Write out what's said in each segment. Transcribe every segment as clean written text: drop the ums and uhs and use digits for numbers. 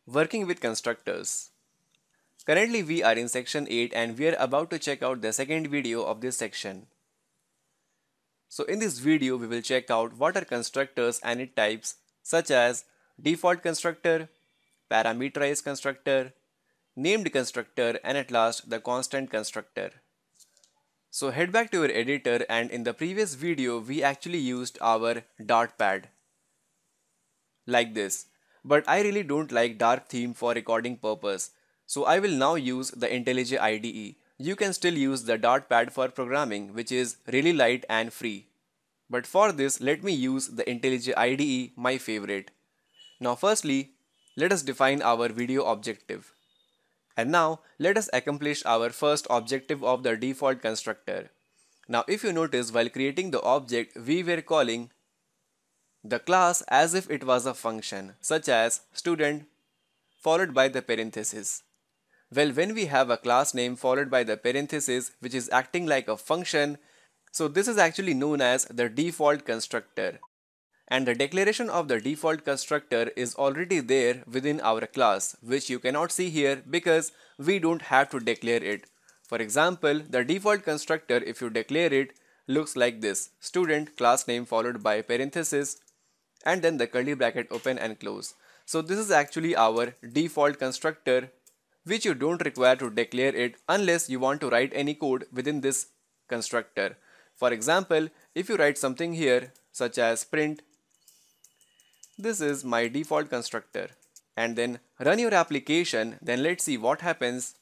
Working with constructors. Currently we are in section 8 and we are about to check out the second video of this section. So in this video we will check out what are constructors and its types such as default constructor, parameterized constructor, named constructor, and at last the constant constructor. So head back to your editor, and in the previous video we actually used our dart pad like this. But I really don't like dark theme for recording purpose. So I will now use the IntelliJ IDE. You can still use the dart pad for programming, which is really light and free. But for this, let me use the IntelliJ IDE, my favorite. Now firstly, let us define our video objective. And now let us accomplish our first objective of the default constructor. Now if you notice, while creating the object, we were calling the class as if it was a function, such as student followed by the parenthesis. Well, when we have a class name followed by the parenthesis which is acting like a function, so this is actually known as the default constructor. And the declaration of the default constructor is already there within our class, which you cannot see here because we don't have to declare it. For example, the default constructor, if you declare it, looks like this: student class name followed by parenthesis and then the curly bracket open and close. So this is actually our default constructor, which you don't require to declare it unless you want to write any code within this constructor. For example, if you write something here such as print, this is my default constructor, and then run your application, then let's see what happens.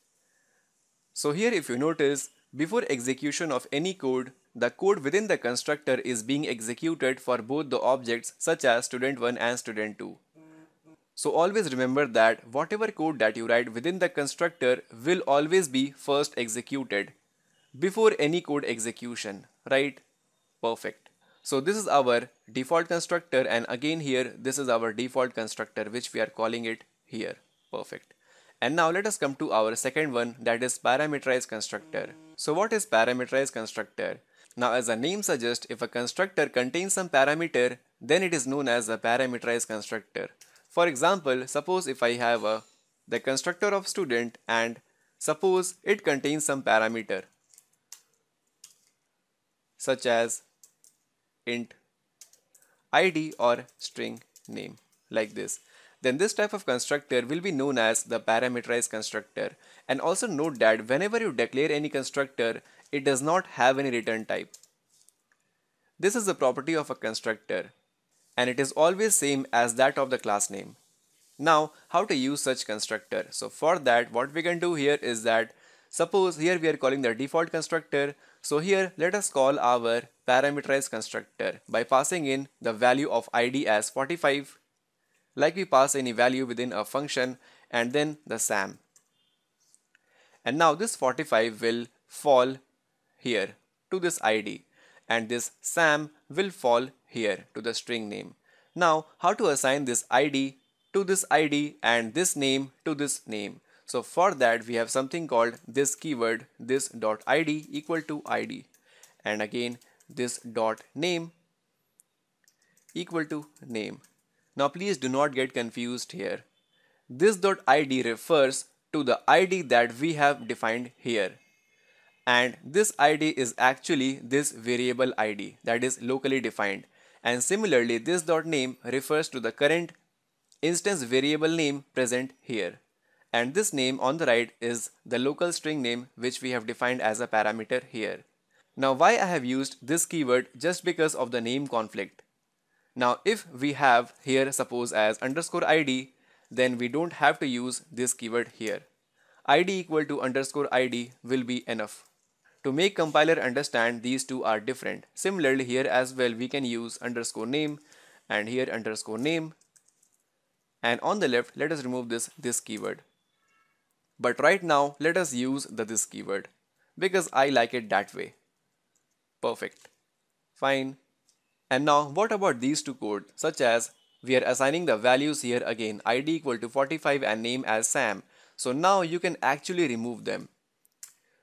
So here if you notice, before execution of any code, the code within the constructor is being executed for both the objects such as student1 and student2. So always remember that whatever code that you write within the constructor will always be first executed before any code execution, right? Perfect. So this is our default constructor, and again here this is our default constructor which we are calling it here. Perfect. And now let us come to our second one, that is parameterized constructor. So what is parameterized constructor? Now as the name suggests, if a constructor contains some parameter, then it is known as a parameterized constructor. For example, suppose if I have the constructor of student and suppose it contains some parameter such as int id or string name like this, then this type of constructor will be known as the parameterized constructor. And also note that whenever you declare any constructor, it does not have any return type. This is the property of a constructor and it is always same as that of the class name. Now how to use such constructor? So for that, what we can do here is that suppose here we are calling the default constructor. So here let us call our parameterized constructor by passing in the value of id as 45, like we pass any value within a function, and then the sam. And now this 45 will fall here to this id and this sam will fall here to the string name. Now how to assign this id to this id and this name to this name? So for that we have something called this keyword, this dot id equal to id, and again this dot name equal to name. Now please do not get confused here. This dot id refers to the id that we have defined here, and this id is actually this variable id that is locally defined, and similarly this dot name refers to the current instance variable name present here, and this name on the right is the local string name which we have defined as a parameter here. Now why I have used this keyword? Just because of the name conflict. Now if we have here suppose as underscore id, then we don't have to use this keyword here. id equal to underscore id will be enough to make compiler understand these two are different. Similarly here as well we can use underscore name and here underscore name, and on the left let us remove this keyword. But right now let us use the this keyword because I like it that way. Perfect. Fine. And now what about these two codes, such as we are assigning the values here again, id equal to 45 and name as Sam. So now you can actually remove them.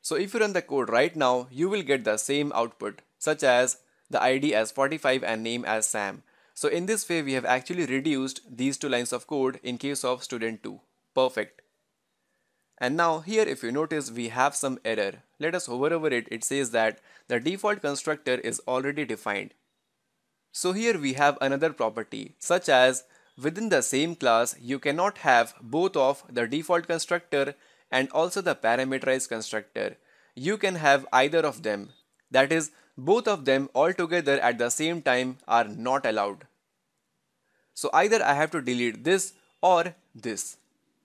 So if you run the code right now, you will get the same output, such as the id as 45 and name as Sam. So in this way we have actually reduced these two lines of code in case of student 2. Perfect. And now here if you notice we have some error. Let us hover over it. It says that the default constructor is already defined. So here we have another property such as within the same class you cannot have both of the default constructor and also the parameterized constructor. You can have either of them. That is, both of them all together at the same time are not allowed. So either I have to delete this or this.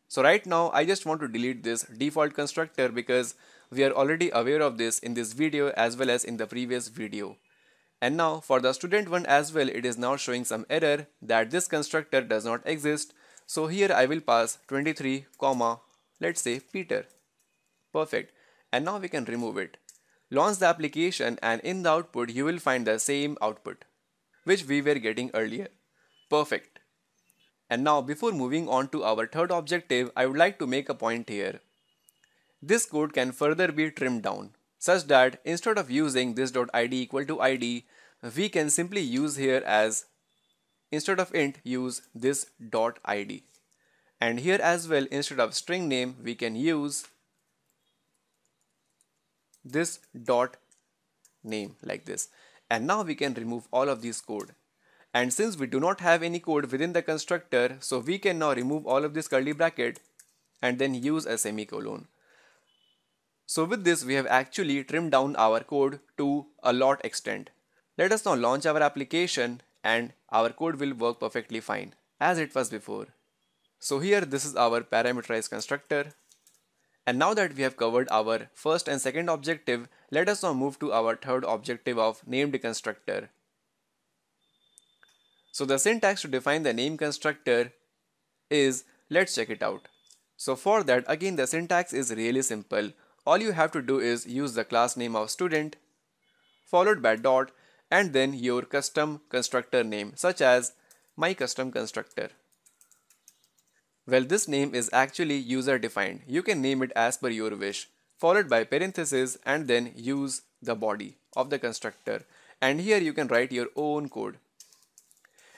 So right now I just want to delete this default constructor because we are already aware of this in this video as well as in the previous video. And now for the student one as well, it is now showing some error that this constructor does not exist. So here I will pass 23 comma let's say Peter. Perfect. And now we can remove it. Launch the application and in the output you will find the same output which we were getting earlier. Perfect. And now before moving on to our third objective, I would like to make a point here. This code can further be trimmed down such that instead of using this.id equal to id, we can simply use here as instead of int use this.id. And here as well instead of string name we can use this dot name like this. And now we can remove all of this code. And since we do not have any code within the constructor, so we can now remove all of this curly bracket and then use a semicolon. So with this we have actually trimmed down our code to a lot extent. Let us now launch our application and our code will work perfectly fine as it was before. So here this is our parameterized constructor. And now that we have covered our first and second objective, let us now move to our third objective of named constructor. So the syntax to define the name constructor is, let's check it out. So for that again the syntax is really simple. All you have to do is use the class name of student followed by dot and then your custom constructor name such as my custom constructor. Well, this name is actually user defined. You can name it as per your wish followed by parenthesis and then use the body of the constructor. And here you can write your own code.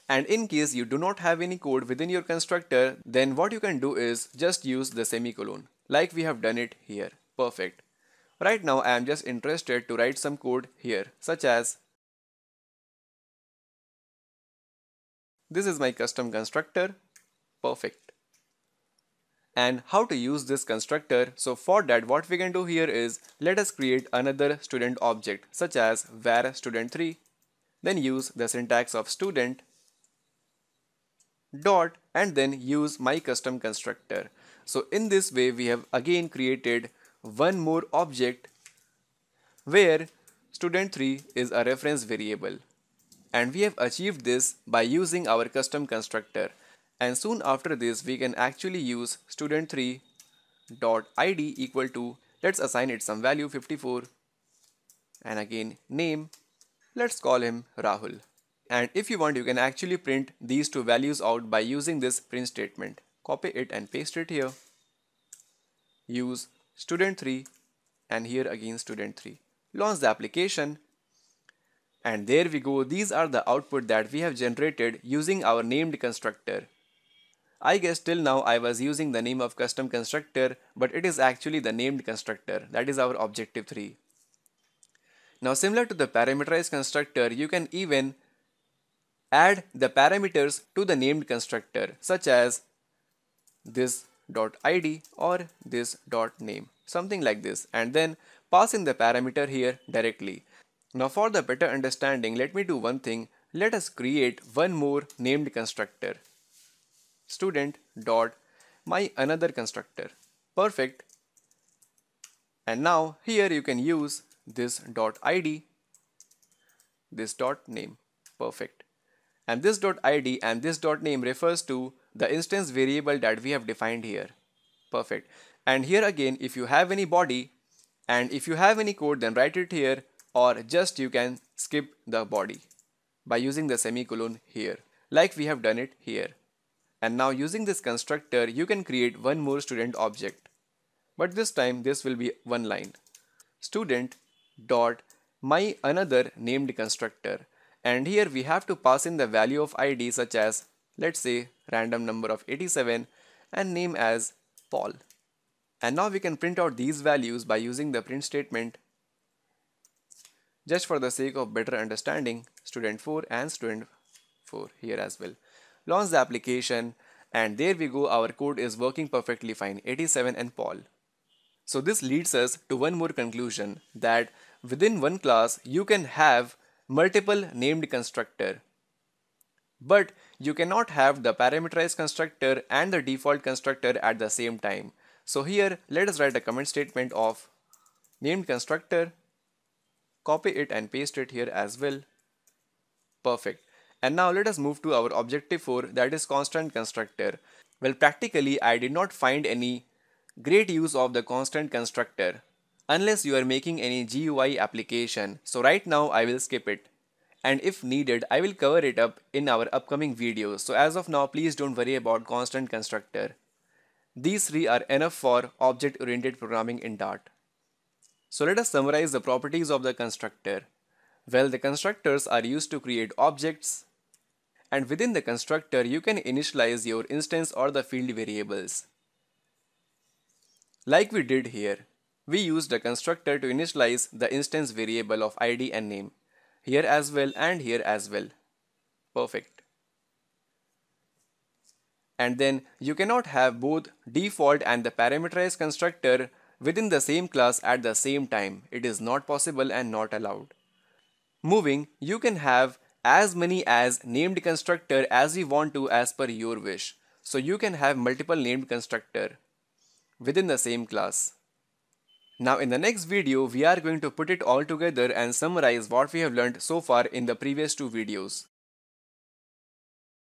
And in case you do not have any code within your constructor, then what you can do is just use the semicolon like we have done it here. Perfect. Right now I am just interested to write some code here such as this is my custom constructor. Perfect. And how to use this constructor? So for that what we can do here is let us create another student object such as var student3, then use the syntax of student dot and then use my custom constructor. So in this way we have again created one more object where student3 is a reference variable, and we have achieved this by using our custom constructor. And soon after this we can actually use student3 dot id equal to, let's assign it some value 54 and again name, let's call him Rahul. And if you want you can actually print these two values out by using this print statement. Copy it and paste it here. Use student3 and here again student3. Launch the application and there we go. These are the output that we have generated using our named constructor. I guess till now I was using the name of custom constructor, but it is actually the named constructor. That is our objective 3. Now similar to the parameterized constructor, you can even add the parameters to the named constructor such as this.id or this.name, something like this, and then pass in the parameter here directly. Now for the better understanding, let me do one thing. Let us create one more named constructor. Student dot my another constructor. Perfect. And now here you can use this.id, this.name. Perfect. And this.id and this.name refers to the instance variable that we have defined here. Perfect. And here again, if you have any body and if you have any code, then write it here, or just you can skip the body by using the semicolon here like we have done it here. And now using this constructor you can create one more student object, but this time this will be one line. Student dot my another named constructor, and here we have to pass in the value of id such as, let's say, random number of 87, and name as Paul. And now we can print out these values by using the print statement. Just for the sake of better understanding, student 4 and student 4 here as well. Launch the application, and there we go, our code is working perfectly fine, 87 and Paul. So this leads us to one more conclusion, that within one class you can have multiple named constructor, but you cannot have the parameterized constructor and the default constructor at the same time. So here let us write a comment statement of named constructor, copy it and paste it here as well. Perfect. And now let us move to our objective 4, that is constant constructor. Well, practically I did not find any great use of the constant constructor unless you are making any GUI application. So right now I will skip it. And if needed, I will cover it up in our upcoming videos. So as of now, please don't worry about constant constructor. These three are enough for object-oriented programming in Dart. So let us summarize the properties of the constructor. Well, the constructors are used to create objects, and within the constructor you can initialize your instance or the field variables. Like we did here, we used a constructor to initialize the instance variable of ID and name. Here as well and here as well. Perfect. And then you cannot have both default and the parameterized constructor within the same class at the same time. It is not possible and not allowed. Moving, you can have as many as named constructor as you want to as per your wish. So you can have multiple named constructor within the same class. Now in the next video, we are going to put it all together and summarize what we have learned so far in the previous two videos.